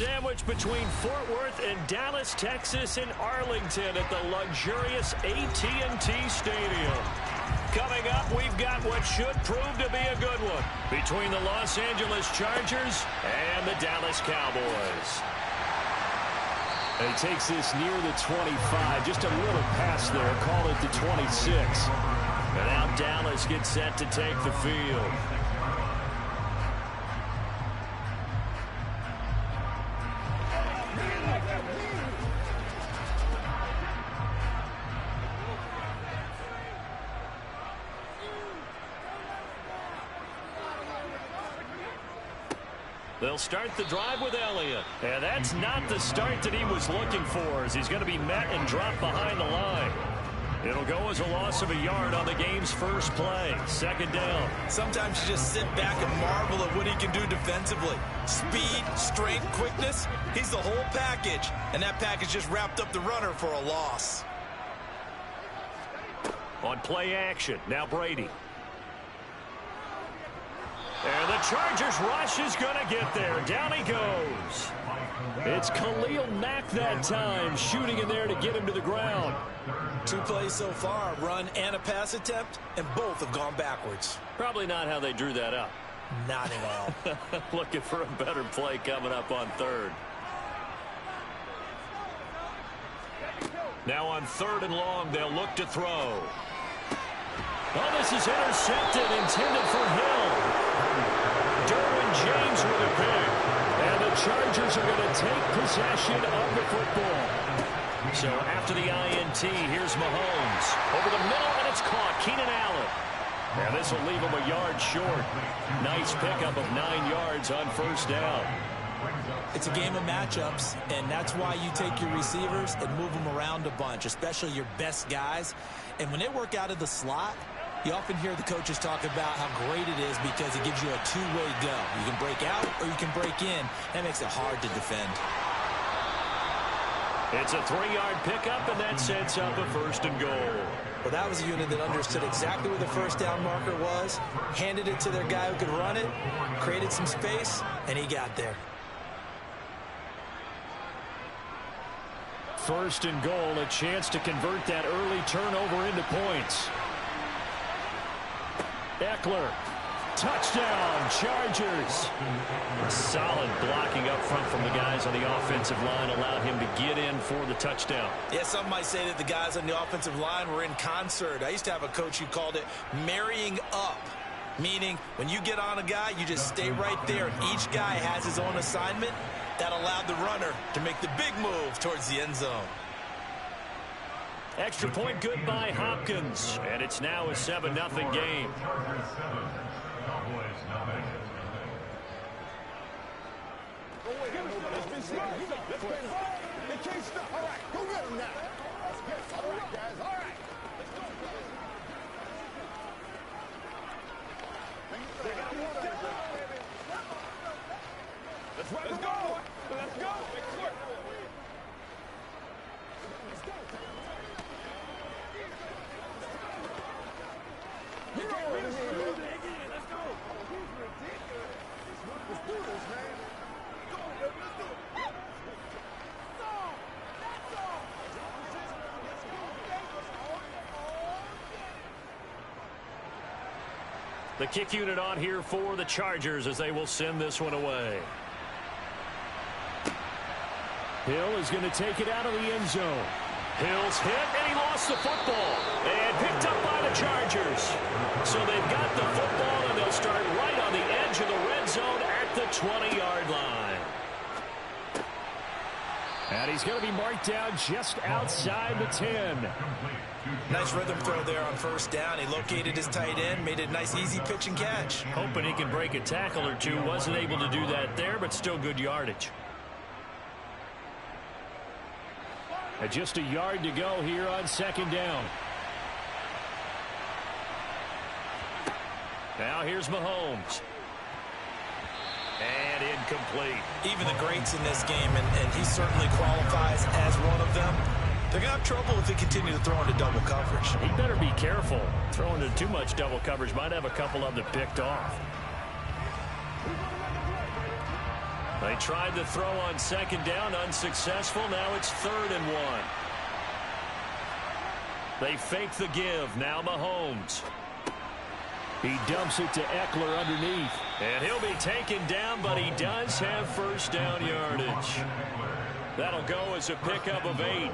sandwiched between Fort Worth and Dallas, Texas, and Arlington at the luxurious AT&T Stadium. Coming up, we've got what should prove to be a good one between the Los Angeles Chargers and the Dallas Cowboys. And he takes this near the 25, just a little pass there, call it the 26. And now Dallas gets set to take the field. They'll start the drive with Elliott. And that's not the start that he was looking for, as he's going to be met and dropped behind the line. It'll go as a loss of a yard on the game's first play. Second down. Sometimes you just sit back and marvel at what he can do defensively. Speed, strength, quickness. He's the whole package. And that package just wrapped up the runner for a loss. On play action, now Brady. And the Chargers rush is going to get there. Down he goes. It's Khalil Mack that time, shooting in there to get him to the ground. 2 plays so far, run and a pass attempt, and both have gone backwards. Probably not how they drew that up. Not at all. Looking for a better play coming up on third. Now on 3rd and long, they'll look to throw. Oh, this is intercepted, intended for Hill. Derwin James with a pick. And the Chargers are going to take possession of the football. So after the INT, here's Mahomes. Over the middle, and it's caught. Keenan Allen. And this will leave him a yard short. Nice pickup of 9 yards on first down. It's a game of matchups, and that's why you take your receivers and move them around a bunch, especially your best guys. And when they work out of the slot, you often hear the coaches talk about how great it is because it gives you a two-way go. You can break out or you can break in. That makes it hard to defend. It's a 3-yard pickup, and that sets up a 1st and goal. Well, that was a unit that understood exactly where the first down marker was, handed it to their guy who could run it, created some space, and he got there. 1st and goal, a chance to convert that early turnover into points. Eckler, touchdown, Chargers. Solid blocking up front from the guys on the offensive line allowed him to get in for the touchdown. Yeah, some might say that the guys on the offensive line were in concert. I used to have a coach who called it marrying up, meaning when you get on a guy, you just stay right there, and each guy has his own assignment. That allowed the runner to make the big move towards the end zone. Extra point good by Hopkins, and it's now a 7-0 game. Let's go. Let's go. The kick unit on here for the Chargers as they will send this one away. Hill is going to take it out of the end zone. Hill's hit, and he lost the football. And picked up by the Chargers. So they've got the football, and they'll start right on the edge of the red zone at the 20-yard line. And he's going to be marked down just outside the 10. Nice rhythm throw there on first down. He located his tight end, made a nice easy pitch and catch. Hoping he can break a tackle or two. Wasn't able to do that there, but still good yardage. And just a yard to go here on second down. Now here's Mahomes. And incomplete. Even the greats in this game, and he certainly qualifies as one of them, they're going to have trouble if they continue to throw into double coverage. He better be careful. Throwing into too much double coverage might have a couple of them picked off. They tried to throw on second down, unsuccessful. Now it's 3rd and 1. They fake the give. Now Mahomes. He dumps it to Eckler underneath. And he'll be taken down, but he does have first down yardage. That'll go as a pickup of 8.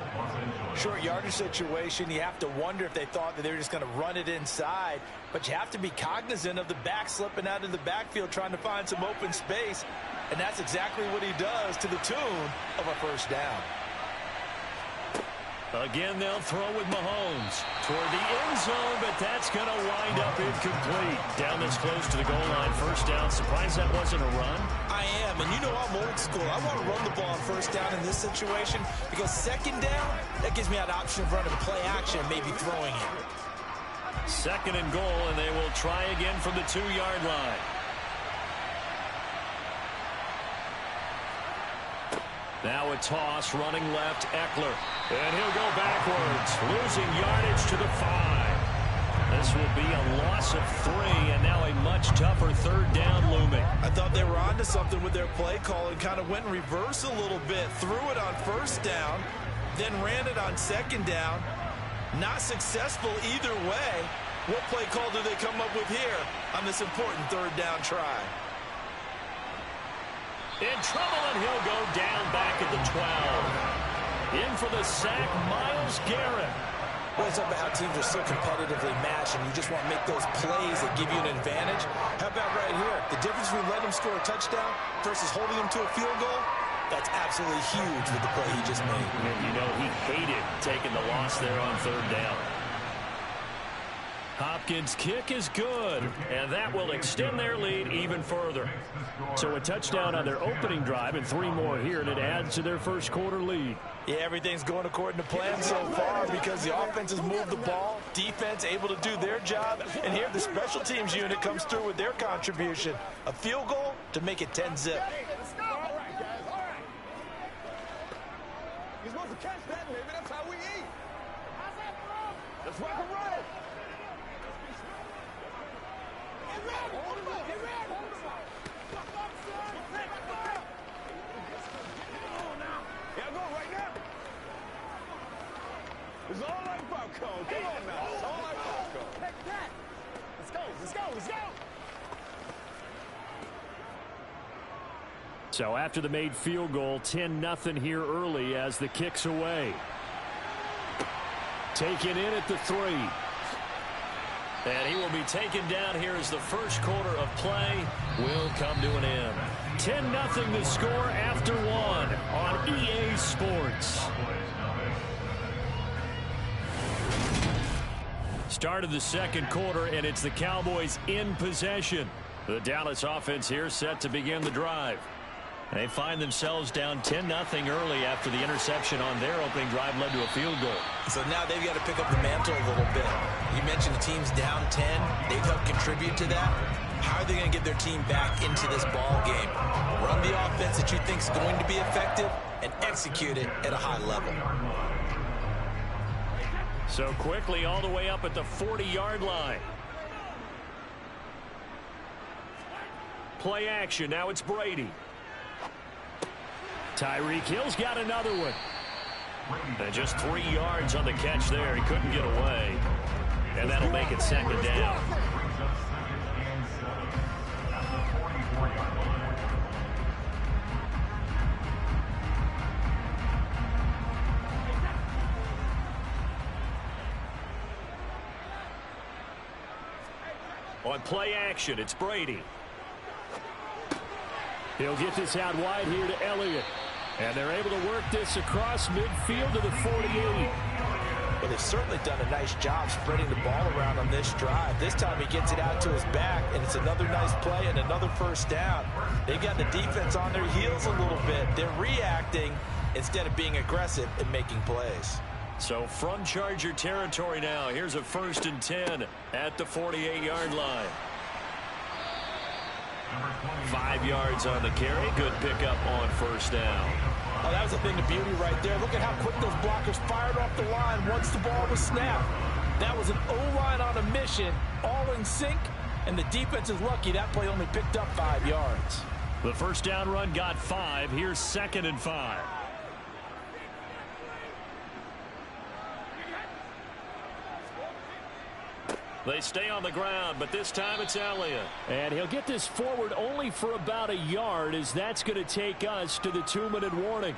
Short yardage situation, you have to wonder if they thought that they were just going to run it inside. But you have to be cognizant of the back slipping out of the backfield trying to find some open space. And that's exactly what he does to the tune of a first down. Again, they'll throw with Mahomes toward the end zone, but that's going to wind up incomplete. Down this close to the goal line, first down. Surprised that wasn't a run? I am, and you know I'm old school. I want to run the ball on first down in this situation because second down, that gives me an option of running play action, maybe throwing it. 2nd and goal, and they will try again from the 2-yard line. Now a toss, running left, Eckler. And he'll go backwards, losing yardage to the 5. This will be a loss of 3, and now a much tougher 3rd down looming. I thought they were onto something with their play call and kind of went in reverse a little bit. Threw it on first down, then ran it on second down. Not successful either way. What play call do they come up with here on this important 3rd down try? In trouble, and he'll go down back at the 12. In for the sack, Myles Garrett. Well, it's about how teams are so competitively matched, and you just want to make those plays that give you an advantage. How about right here? The difference between letting him score a touchdown versus holding him to a field goal, that's absolutely huge with the play he just made. And you know he hated taking the loss there on 3rd down. Hopkins' kick is good, and that will extend their lead even further. So a touchdown on their opening drive and 3 more here, and it adds to their first quarter lead. Yeah, everything's going according to plan so far because the offense has moved the ball, defense able to do their job, and here the special teams unit comes through with their contribution. A field goal to make it 10-zip. You're supposed to catch that, maybe. That's how we eat. Let's rock and roll. It's all like popcorn. Come on now. It's all like popcorn. Take that. Let's go. Let's go. Let's go. So after the made field goal, 10-0 here early as the kick's away. Taken in at the 3. And he will be taken down here as the first quarter of play will come to an end. 10-0 the score after 1 on EA Sports. Start of the second quarter, and it's the Cowboys in possession. The Dallas offense here set to begin the drive. They find themselves down 10-0 early after the interception on their opening drive led to a field goal. So now they've got to pick up the mantle a little bit. You mentioned the team's down 10. They've helped contribute to that. How are they going to get their team back into this ball game? Run the offense that you think is going to be effective and execute it at a high level. So quickly all the way up at the 40-yard line. Play action. Now it's Brady. Tyreek Hill's got another one. And just 3 yards on the catch there. He couldn't get away. And that'll make it 2nd down. On play action, it's Brady. He'll get this out wide here to Elliott. And they're able to work this across midfield to the 48. Well, they've certainly done a nice job spreading the ball around on this drive. This time he gets it out to his back, and it's another nice play and another first down. They've got the defense on their heels a little bit. They're reacting instead of being aggressive and making plays. So from Charger territory now, here's a 1st and 10 at the 48-yard line. 5 yards on the carry. Good pickup on first down. Oh, that was a thing of beauty right there. Look at how quick those blockers fired off the line once the ball was snapped. That was an O-line on a mission, all in sync, and the defense is lucky that play only picked up 5 yards. The first down run got 5. Here's 2nd and 5. They stay on the ground, but this time it's Elliott. And he'll get this forward only for about a yard, as that's going to take us to the 2-minute warning.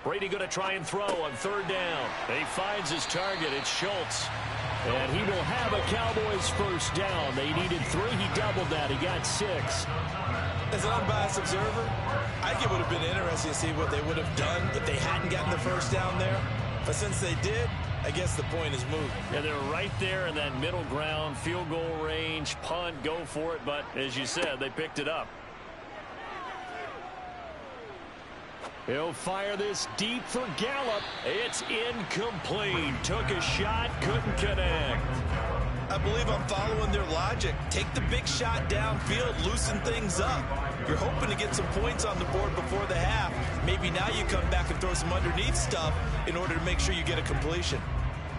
Brady going to try and throw on 3rd down. He finds his target. It's Schultz. And he will have a Cowboys first down. They needed 3. He doubled that. He got 6. As an unbiased observer, I think it would have been interesting to see what they would have done if they hadn't gotten the first down there. But since they did, I guess the point is moved. Yeah, they're right there in that middle ground, field goal range, punt, go for it. But as you said, they picked it up. He'll fire this deep for Gallup. It's incomplete. Took a shot, couldn't connect. I believe I'm following their logic. Take the big shot downfield, loosen things up. You're hoping to get some points on the board before the half. Maybe now you come back and throw some underneath stuff in order to make sure you get a completion.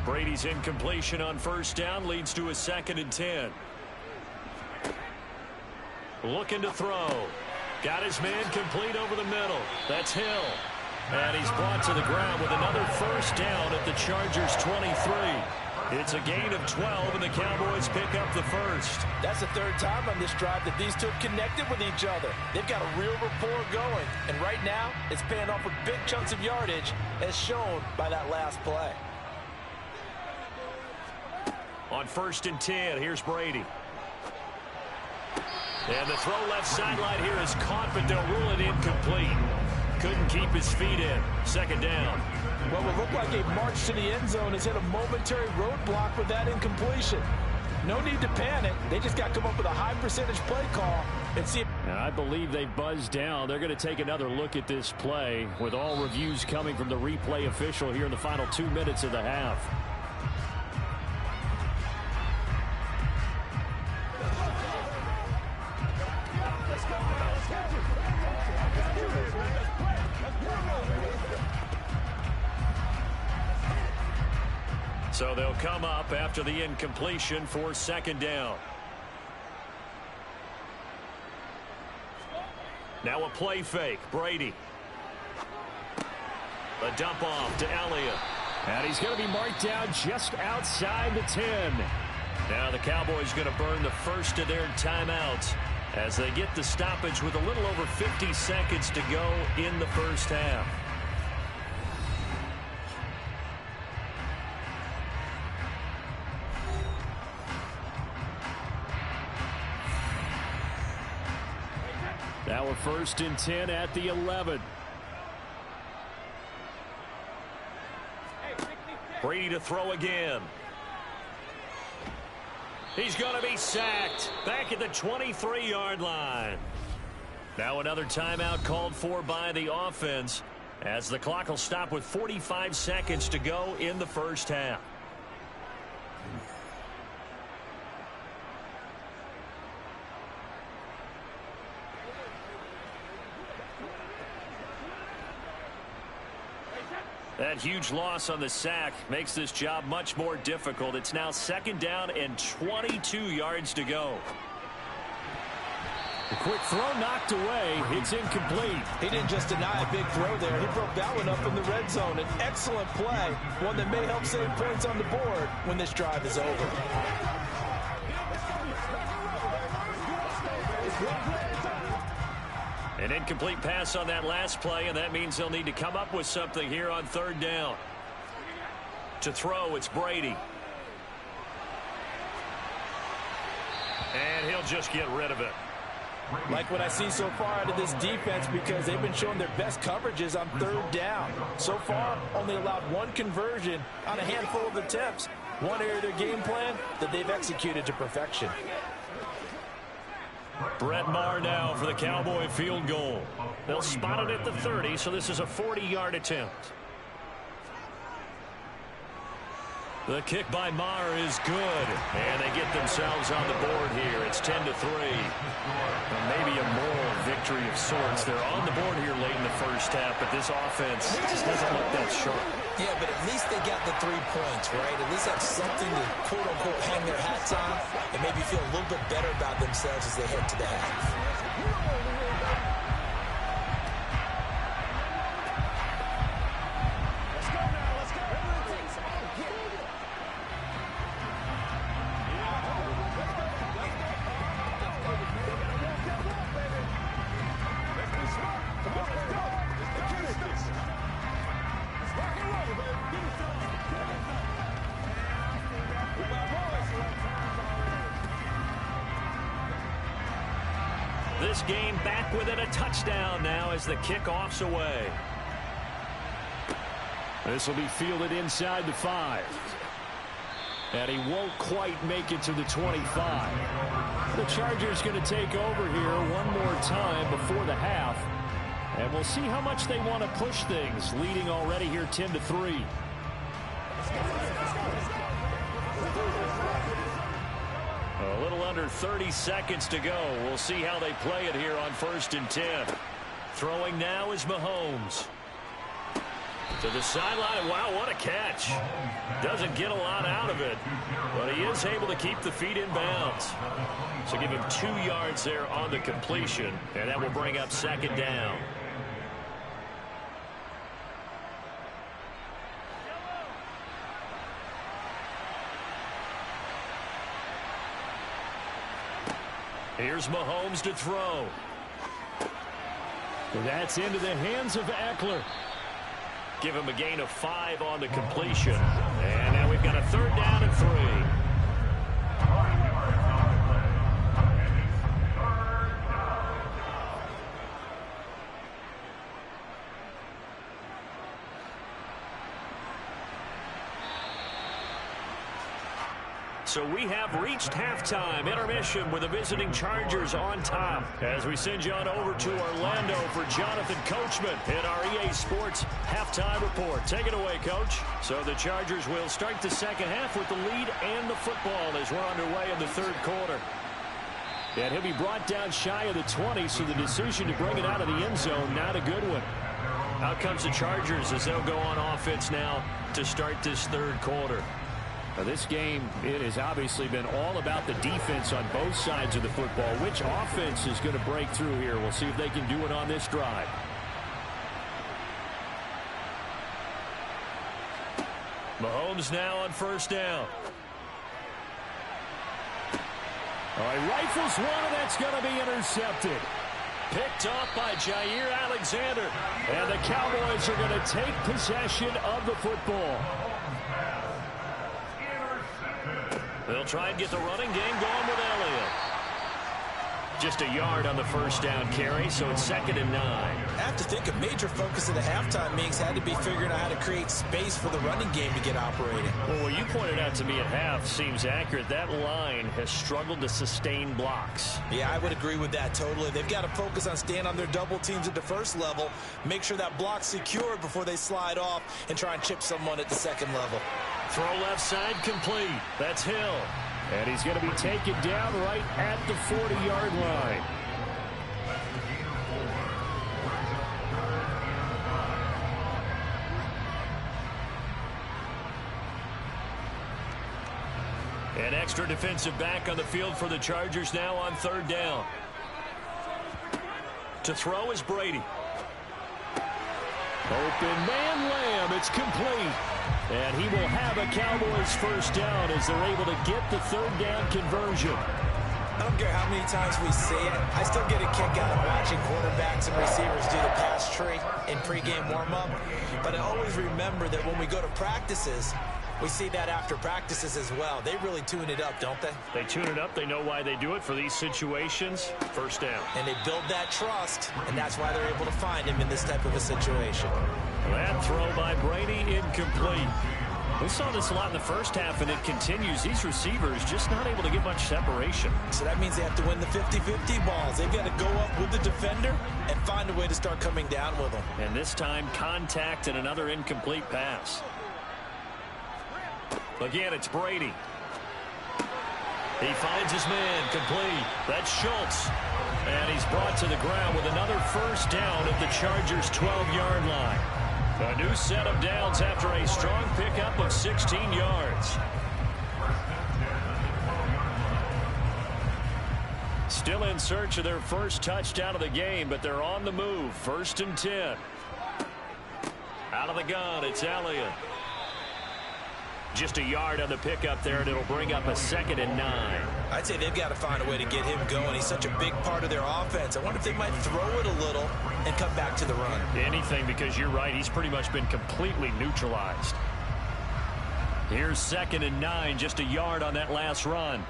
Brady's incompletion on 1st down leads to a 2nd and 10. Looking to throw. Got his man complete over the middle. That's Hill. And he's brought to the ground with another first down at the Chargers' 23. It's a gain of 12, and the Cowboys pick up the first. That's the 3rd time on this drive that these two have connected with each other. They've got a real rapport going. And right now, it's paying off with big chunks of yardage, as shown by that last play. On 1st and 10, here's Brady. And the throw left sideline here is caught, but they'll rule it incomplete. Couldn't keep his feet in. 2nd down. What would look like a march to the end zone has hit a momentary roadblock with that incompletion. No need to panic. They just got to come up with a high percentage play call and see. And I believe they buzzed down. They're going to take another look at this play, with all reviews coming from the replay official here in the final 2 minutes of the half. So they'll come up after the incompletion for 2nd down. Now a play fake. Brady. A dump off to Elliott. And he's going to be marked down just outside the 10. Now the Cowboys going to burn the first of their timeouts as they get the stoppage with a little over 50 seconds to go in the first half. Now a 1st and 10 at the 11. Brady to throw again. He's going to be sacked back at the 23-yard line. Now another timeout called for by the offense, as the clock will stop with 45 seconds to go in the first half. That huge loss on the sack makes this job much more difficult. It's now 2nd down and 22 yards to go. A quick throw knocked away. It's incomplete. He didn't just deny a big throw there. He broke that one up in the red zone. An excellent play, one that may help save points on the board when this drive is over. An incomplete pass on that last play, and that means they'll need to come up with something here on 3rd down. To throw, it's Brady. And he'll just get rid of it. Like what I see so far out of this defense, because they've been showing their best coverages on 3rd down. So far, only allowed 1 conversion on a handful of attempts. One area of their game plan that they've executed to perfection. Brett Maher now for the Cowboy field goal. They'll spot it at the 30, so this is a 40-yard attempt. The kick by Maher is good, and they get themselves on the board here. It's 10-3. Well, maybe a moral victory of sorts. They're on the board here late in the first half, but this offense just doesn't look that sharp. Yeah, but at least they got the 3 points, right? At least have something to, quote-unquote, hang their hats on and maybe feel a little bit better about themselves as they head to the half. This game back within a touchdown now as the kickoff's away. This will be fielded inside the 5. And he won't quite make it to the 25. The Chargers going to take over here one more time before the half. And we'll see how much they want to push things, leading already here 10-3. A little under 30 seconds to go. We'll see how they play it here on 1st and 10. Throwing now is Mahomes. To the sideline. Wow, what a catch. Doesn't get a lot out of it, but he is able to keep the feet in bounds. So give him 2 yards there on the completion, and that will bring up 2nd down. Here's Mahomes to throw. That's into the hands of Eckler. Give him a gain of 5 on the completion. And now we've got a 3rd down and 3. So we have reached halftime intermission with the visiting Chargers on top. As we send you on over to Orlando for Jonathan Coachman in our EA Sports halftime report. Take it away, Coach. So the Chargers will start the second half with the lead and the football as we're underway in the 3rd quarter. And he'll be brought down shy of the 20, so the decision to bring it out of the end zone, not a good one. Out comes the Chargers as they'll go on offense now to start this 3rd quarter. Now this game, it has obviously been all about the defense on both sides of the football. Which offense is going to break through here? We'll see if they can do it on this drive. Mahomes now on 1st down. All right, rifles one, and that's going to be intercepted. Picked off by Jair Alexander. And the Cowboys are going to take possession of the football. They'll try and get the running game going with Elliott. Just a yard on the 1st down carry, so it's 2nd and 9. I have to think a major focus of the halftime meetings had to be figuring out how to create space for the running game to get operating. Well, what you pointed out to me at half seems accurate. That line has struggled to sustain blocks. Yeah, I would agree with that totally. They've got to focus on staying on their double teams at the 1st level, make sure that block's secured before they slide off and try and chip someone at the 2nd level. Throw left side complete. That's Hill. And he's going to be taken down right at the 40-yard line. An extra defensive back on the field for the Chargers now on 3rd down. To throw is Brady. Open man Lamb. It's complete. And he will have a Cowboys 1st down as they're able to get the 3rd down conversion. I don't care how many times we see it. I still get a kick out of watching quarterbacks and receivers do the pass tree in pregame warm-up. But I always remember that when we go to practices, we see that after practices as well. They really tune it up, don't they? They tune it up. They know why they do it for these situations. 1st down. And they build that trust, and that's why they're able to find him in this type of a situation. That throw by Brady incomplete. We saw this a lot in the 1st half, and it continues. These receivers just not able to get much separation. So that means they have to win the 50-50 balls. They've got to go up with the defender and find a way to start coming down with them. And this time, contact and another incomplete pass. Again, it's Brady. He finds his man, complete. That's Schultz. And he's brought to the ground with another first down at the Chargers' 12-yard line. A new set of downs after a strong pickup of 16 yards. Still in search of their first touchdown of the game, but they're on the move. 1st and 10. Out of the gun, it's Elliott. Just a yard on the pickup there, and it'll bring up a 2nd and 9. I'd say they've got to find a way to get him going. He's such a big part of their offense. I wonder if they might throw it a little and come back to the run. Anything, because you're right. He's pretty much been completely neutralized. Here's 2nd and 9, just a yard on that last run.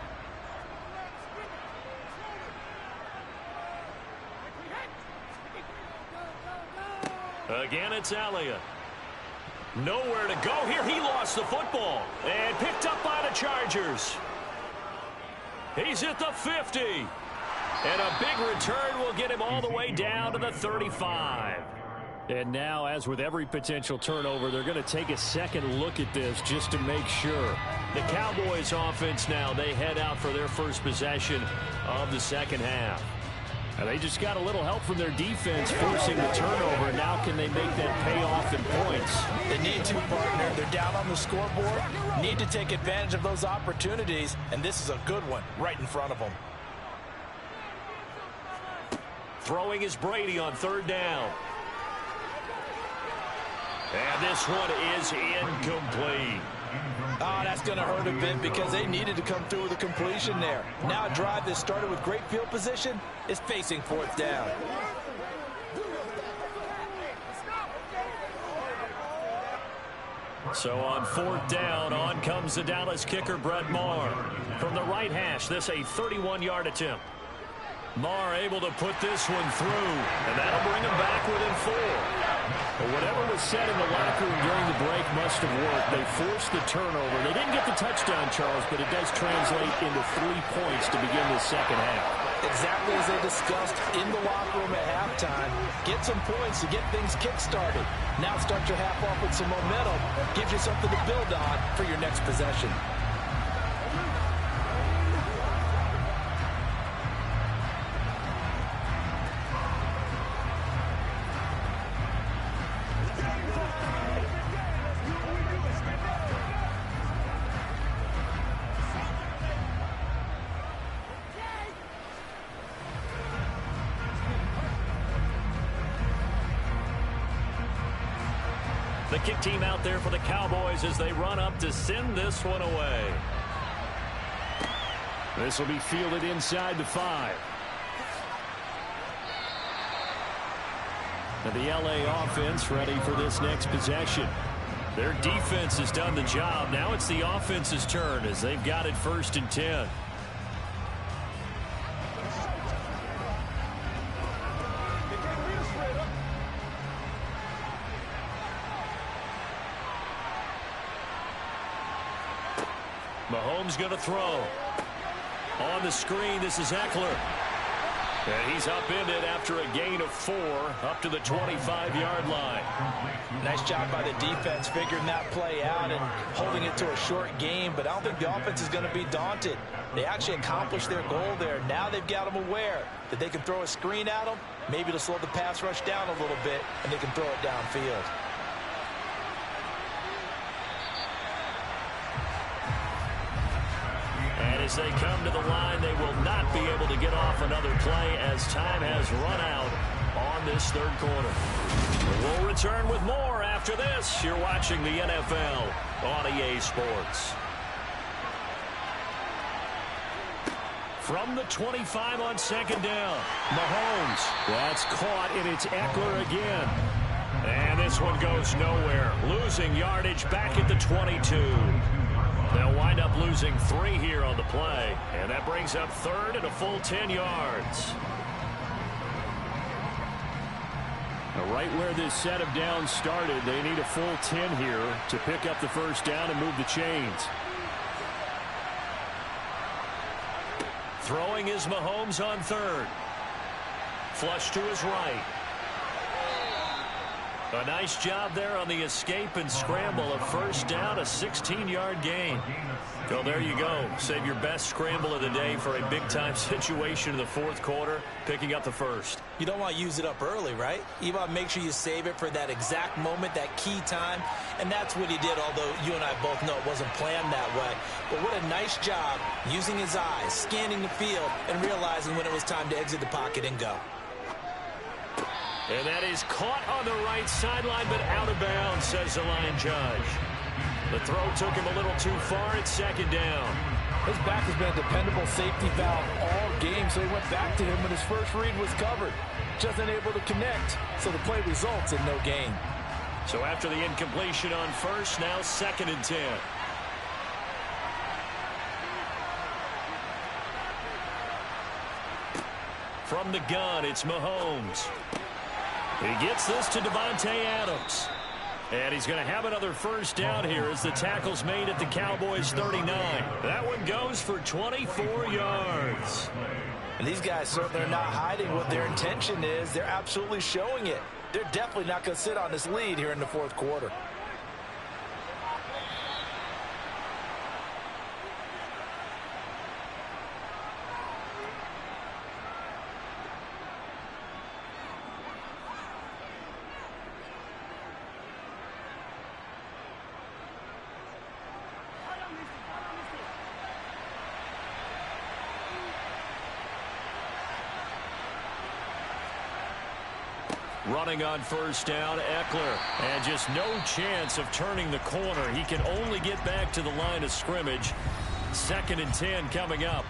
Again, it's Elliott. Nowhere to go here. He lost the football and picked up by the Chargers. He's at the 50. And a big return will get him all the way down to the 35. And now, as with every potential turnover, they're going to take a second look at this just to make sure. The Cowboys offense now, they head out for their first possession of the second half. And they just got a little help from their defense forcing the turnover. Now can they make that pay off in points? They need to, partner. They're down on the scoreboard. Need to take advantage of those opportunities. And this is a good one right in front of them. Throwing is Brady on 3rd down. And this one is incomplete. Oh, that's going to hurt a bit because they needed to come through with a completion there. Now a drive that started with great field position is facing 4th down. So on 4th down, on comes the Dallas kicker, Brett Maher. From the right hash, this a 31-yard attempt. Maher able to put this one through, and that'll bring him back within 4. But whatever was said in the locker room during the break must have worked. They forced the turnover. They didn't get the touchdown, Charles, but it does translate into 3 points to begin the second half. Exactly as they discussed in the locker room at halftime. Get some points to get things kick-started. Now start your half off with some momentum. Gives you something to build on for your next possession. The kick team out there for the Cowboys as they run up to send this one away. This will be fielded inside the 5. And the LA offense ready for this next possession. Their defense has done the job. Now it's the offense's turn as they've got it 1st and 10. Mahomes going to throw. On the screen, this is Eckler. And he's upended after a gain of 4 up to the 25-yard line. Nice job by the defense figuring that play out and holding it to a short game, but I don't think the offense is going to be daunted. They actually accomplished their goal there. Now they've got them aware that they can throw a screen at them, maybe to slow the pass rush down a little bit, and they can throw it downfield. And as they come to the line, they will not be able to get off another play as time has run out on this 3rd quarter. We'll return with more after this. You're watching the NFL on EA Sports. From the 25 on 2nd down, Mahomes. That's caught, and it's Eckler again. And this one goes nowhere. Losing yardage back at the 22. They'll wind up losing 3 here on the play, and that brings up 3rd and a full 10 yards. Now, right where this set of downs started, they need a full 10 here to pick up the first down and move the chains. Throwing is Mahomes on 3rd. Flush to his right. A nice job there on the escape and scramble. A first down, a 16-yard gain. So there you go. Save your best scramble of the day for a big-time situation in the fourth quarter, picking up the first. You don't want to use it up early, right? You want to make sure you save it for that exact moment, that key time. And that's what he did, although you and I both know it wasn't planned that way. But what a nice job using his eyes, scanning the field, and realizing when it was time to exit the pocket and go. And that is caught on the right sideline, but out of bounds, says the line judge. The throw took him a little too far. It's second down. His back has been a dependable safety valve all game, so he went back to him when his first read was covered. Just unable to connect, so the play results in no gain. So after the incompletion on first, now 2nd and 10. From the gun, it's Mahomes. He gets this to Davante Adams. And he's going to have another first down here as the tackle's made at the Cowboys 39. That one goes for 24 yards. And these guys certainly are not hiding what their intention is. They're absolutely showing it. They're definitely not going to sit on this lead here in the fourth quarter. Running on first down, Eckler. And just no chance of turning the corner. He can only get back to the line of scrimmage. 2nd and 10 coming up.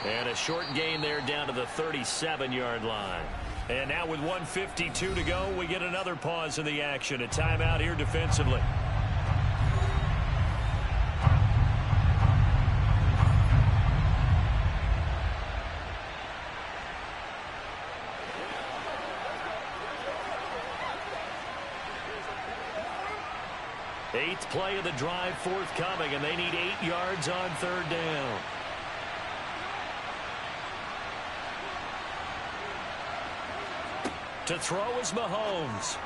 And a short gain there down to the 37-yard line. And now with 1:52 to go, we get another pause in the action. A timeout here defensively. Eighth play of the drive forthcoming, and they need 8 yards on 3rd down. To throw is Mahomes.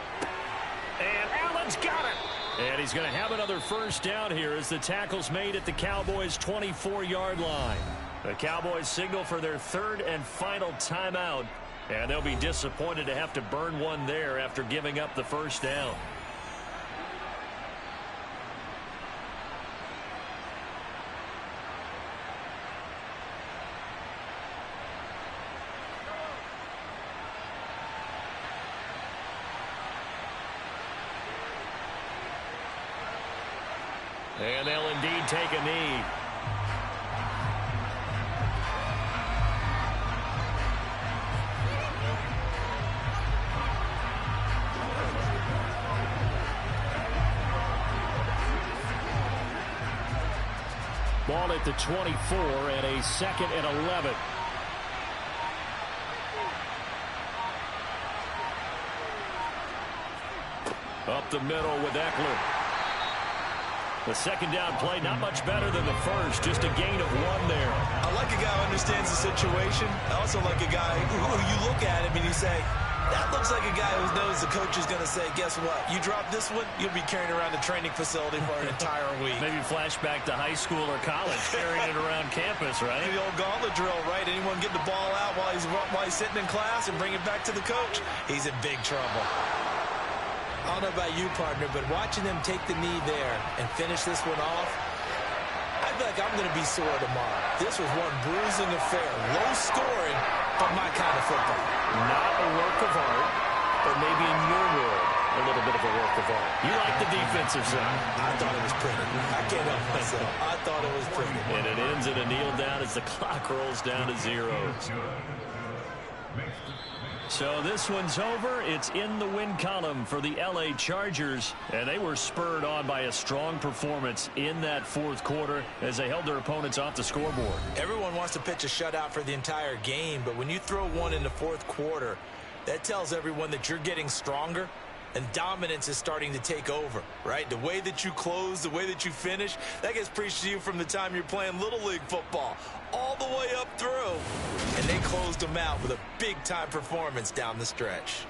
And Allen's got it. And he's going to have another first down here as the tackle's made at the Cowboys' 24-yard line. The Cowboys signal for their 3rd and final timeout. And they'll be disappointed to have to burn one there after giving up the first down. And they'll indeed take a knee. Ball at the 24 and a 2nd and 11. Up the middle with Eckler. The second down play, not much better than the first, just a gain of 1 there. I like a guy who understands the situation. I also like a guy who you look at him and you say, that looks like a guy who knows the coach is going to say, guess what? You drop this one, you'll be carrying around the training facility for an entire week. Maybe flashback to high school or college, carrying it around campus, right? The old gauntlet drill, right? Anyone get the ball out while he's sitting in class and bring it back to the coach? He's in big trouble. I don't know about you, partner, but watching them take the knee there and finish this one off, I feel like I'm going to be sore tomorrow. This was one bruising affair. Low scoring, but my kind of football. Not a work of art, but maybe in your world, a little bit of a work of art. You like the defensive side. I thought it was pretty. I can't help myself. I thought it was pretty. And it ends in a kneel down as the clock rolls down to 0. So this one's over. It's in the win column for the L.A. Chargers, and they were spurred on by a strong performance in that fourth quarter as they held their opponents off the scoreboard. Everyone wants to pitch a shutout for the entire game, but when you throw one in the fourth quarter, that tells everyone that you're getting stronger and dominance is starting to take over, right? The way that you close, the way that you finish, that gets preached to you from the time you're playing Little League football all the way up through. And they closed them out with a big-time performance down the stretch.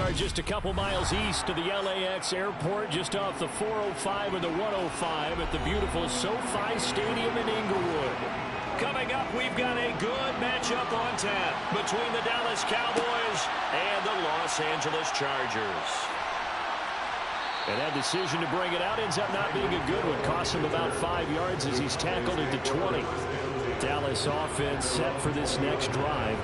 are just a couple miles east of the LAX airport, just off the 405 and the 105 at the beautiful SoFi Stadium in Inglewood. Coming up, we've got a good matchup on tap between the Dallas Cowboys and the Los Angeles Chargers. And that decision to bring it out ends up not being a good one. Costs him about 5 yards as he's tackled into 20. Dallas offense set for this next drive.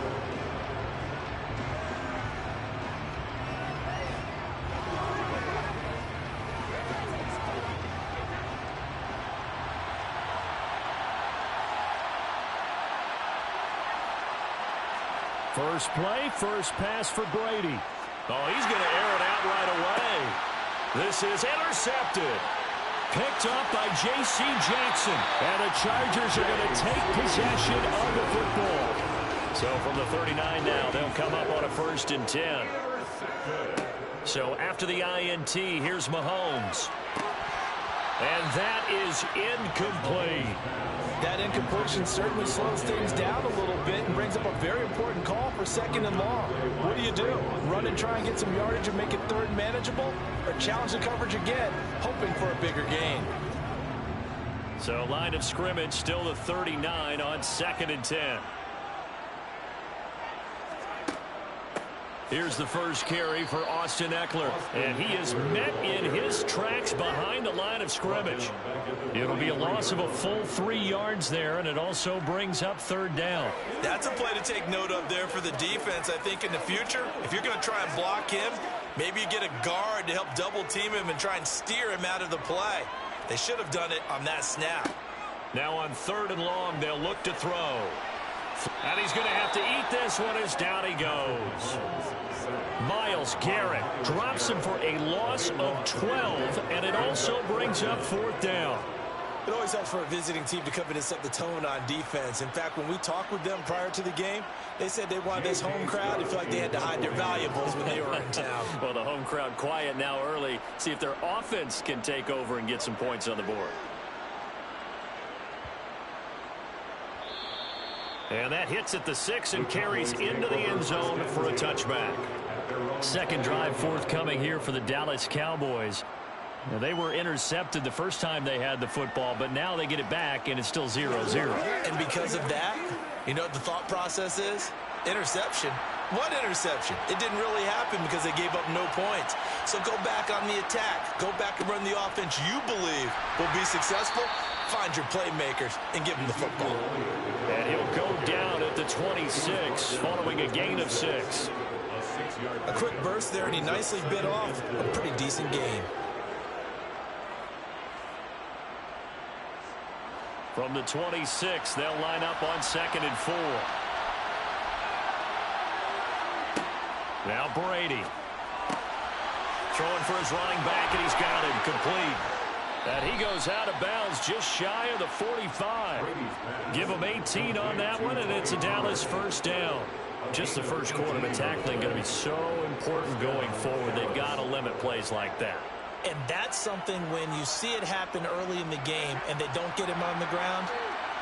First play, first pass for Brady. Oh, he's going to air it out right away. This is intercepted. Picked up by J.C. Jackson. And the Chargers are going to take possession of the football. So from the 39 now, they'll come up on a 1st and 10. So after the INT, here's Mahomes. And that is incomplete. That incompletion certainly slows things down a little bit and brings up a very important call for 2nd and long. What do? Run and try and get some yardage and make it 3rd manageable? Or challenge the coverage again, hoping for a bigger gain? So line of scrimmage still the 39 on 2nd and 10. Here's the first carry for Austin Eckler. And he is met in his tracks behind the line of scrimmage. It'll be a loss of a full 3 yards there, and it also brings up 3rd down. That's a play to take note of there for the defense. I think in the future, if you're going to try and block him, maybe you get a guard to help double team him and try and steer him out of the play. They should have done it on that snap. Now on 3rd and long, they'll look to throw. And he's going to have to eat this one as down he goes. Myles Garrett drops him for a loss of 12, and it also brings up 4th down. It always helps for a visiting team to come in and set the tone on defense. In fact, when we talked with them prior to the game, they said they wanted this home crowd to feel like they had to hide their valuables when they were in town. Well, the home crowd quiet now early. See if their offense can take over and get some points on the board. And that hits at the 6 and carries into the end zone for a touchback. Second drive forthcoming here for the Dallas Cowboys. Now, they were intercepted the first time they had the football, but now they get it back, and it's still 0-0. And because of that, you know what the thought process is? Interception. What interception? It didn't really happen because they gave up no points. So go back on the attack. Go back and run the offense you believe will be successful. Find your playmakers and give them the football. And he'll go down at the 26 following a gain of 6. A quick burst there, and he nicely bit off a pretty decent gain. From the 26, they'll line up on 2nd and 4. Now Brady. Throwing for his running back, and he's got him complete. And he goes out of bounds just shy of the 45. Give him 18 on that one, and it's a Dallas 1st down. Just the first quarter, but tackling going to be so important going forward. They've got to limit plays like that. And that's something when you see it happen early in the game and they don't get him on the ground,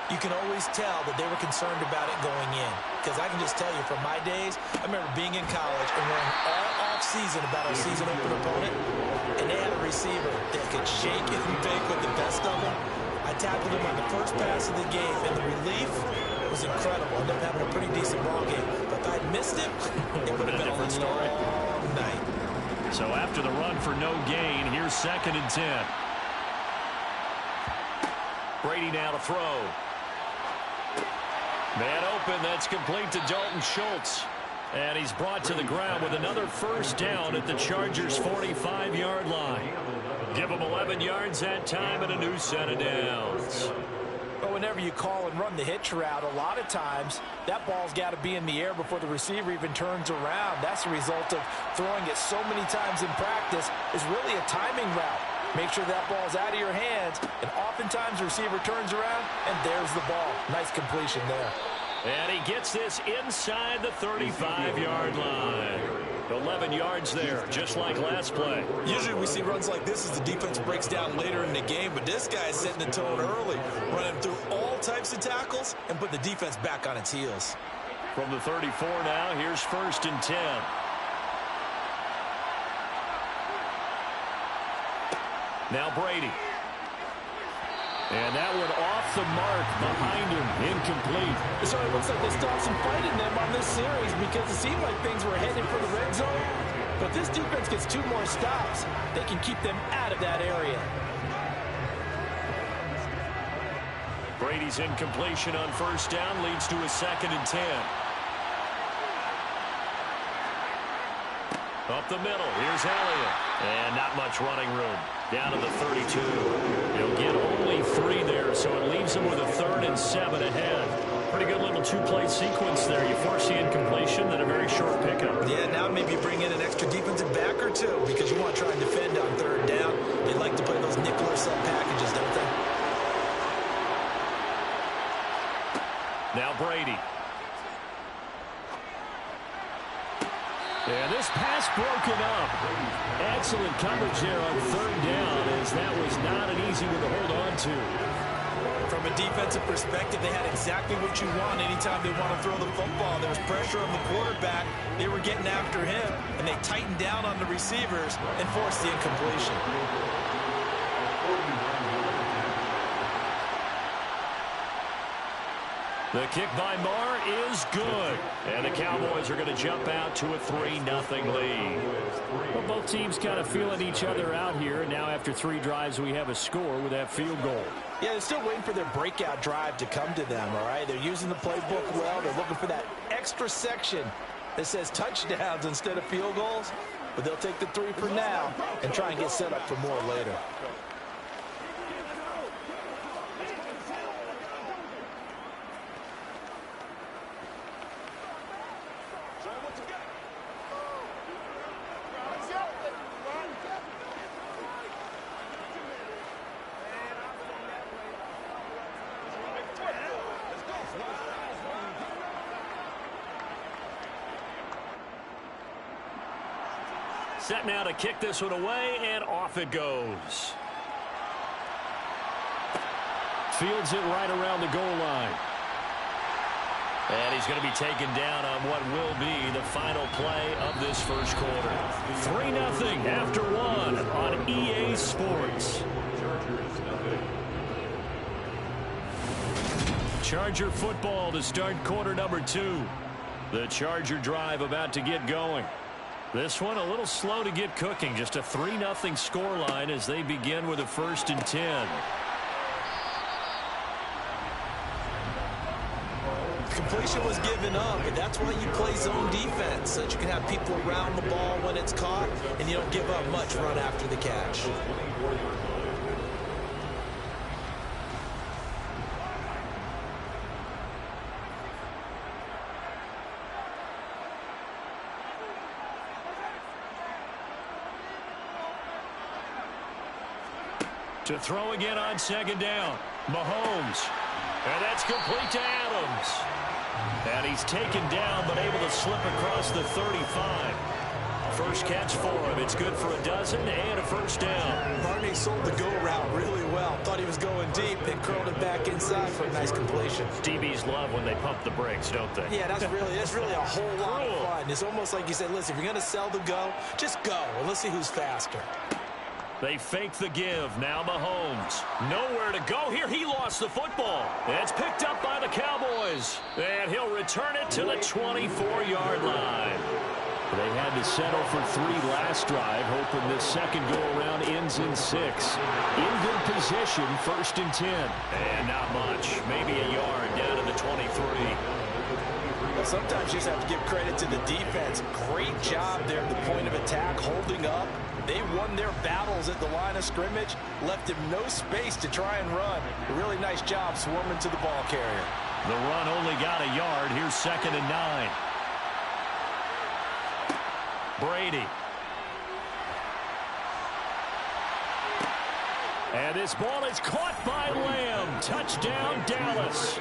you can always tell that they were concerned about it going in. Because I can just tell you from my days, I remember being in college and worrying all off-season about our season opener opponent, and they had a receiver that could shake it and bake with the best of them. I tackled him on the first pass of the game, and the relief was incredible. I ended up having a pretty decent ball game. But if I'd missed him, it would have been a different story. Night. So after the run for no gain, here's 2nd and 10. Brady now to throw. Man open, that's complete to Dalton Schultz. And he's brought to the ground with another 1st down at the Chargers' 45-yard line. Give him 11 yards that time and a new set of downs. But whenever you call and run the hitch route, a lot of times that ball's got to be in the air before the receiver even turns around. That's the result of throwing it so many times in practice is really a timing route. Make sure that ball's out of your hands, and oftentimes the receiver turns around, and there's the ball. Nice completion there. And he gets this inside the 35-yard line. 11 yards there, just like last play. Usually we see runs like this as the defense breaks down later in the game, but this guy's setting the tone early, running through all types of tackles and put the defense back on its heels. From the 34 now, here's 1st and 10. Now Brady. And that one off the mark behind him. Incomplete. So it looks like they stopped some fight in them on this series because it seemed like things were headed for the red zone. But if this defense gets 2 more stops, they can keep them out of that area. Brady's incompletion on first down leads to a 2nd and 10. Up the middle, here's Elliott. And not much running room. Down to the 32. He'll get only 3 there, so it leaves him with a 3rd and 7 ahead. Pretty good little 2-play sequence there. You force the incompletion, then a very short pickup. Yeah, now maybe bring in an extra defensive back or 2 because you want to try and defend on 3rd down. They like to play those nickel or sub packages, don't they? Now Brady. And this pass broken up. Excellent coverage there on 3rd down, as that was not an easy one to hold on to. From a defensive perspective, they had exactly what you want anytime they want to throw the football. There was pressure on the quarterback. They were getting after him, and they tightened down on the receivers and forced the incompletion. The kick by Marr is good. And the Cowboys are going to jump out to a 3-0 lead. Well, both teams kind of feeling each other out here. And now after 3 drives, we have a score with that field goal. Yeah, they're still waiting for their breakout drive to come to them, all right? They're using the playbook well. They're looking for that extra section that says touchdowns instead of field goals. But they'll take the 3 for now and try and get set up for more later. Set now to kick this one away, and off it goes. Fields it right around the goal line. And he's going to be taken down on what will be the final play of this first quarter. 3-0 after 1 on EA Sports. Charger football to start quarter number 2. The Charger drive about to get going. This one a little slow to get cooking. Just a 3-0 scoreline as they begin with a 1st and 10. Completion was given up, but that's why you play zone defense, so that you can have people around the ball when it's caught, and you don't give up much run after the catch. To throw again on 2nd down. Mahomes. And that's complete to Adams. And he's taken down, but able to slip across the 35. First catch for him. It's good for a dozen and a 1st down. Barney sold the go route really well. Thought he was going deep, then curled it back inside for a nice completion. DBs love when they pump the brakes, don't they? Yeah, that's really a whole lot of fun. It's almost like you said, listen, if you're going to sell the go, just go. And let's see who's faster. They fake the give. Now Mahomes. Nowhere to go here. He lost the football. It's picked up by the Cowboys. And he'll return it to the 24-yard line. They had to settle for 3 last drive, hoping this second go-around ends in 6. In good position, 1st and 10. And not much. Maybe a yard down to the 23. Well, sometimes you just have to give credit to the defense. Great job there at the point of attack, holding up. They won their battles at the line of scrimmage, left him no space to try and run. A really nice job swarming to the ball carrier. The run only got a yard. Here's 2nd and 9. Brady. And this ball is caught by Lamb. Touchdown, Dallas.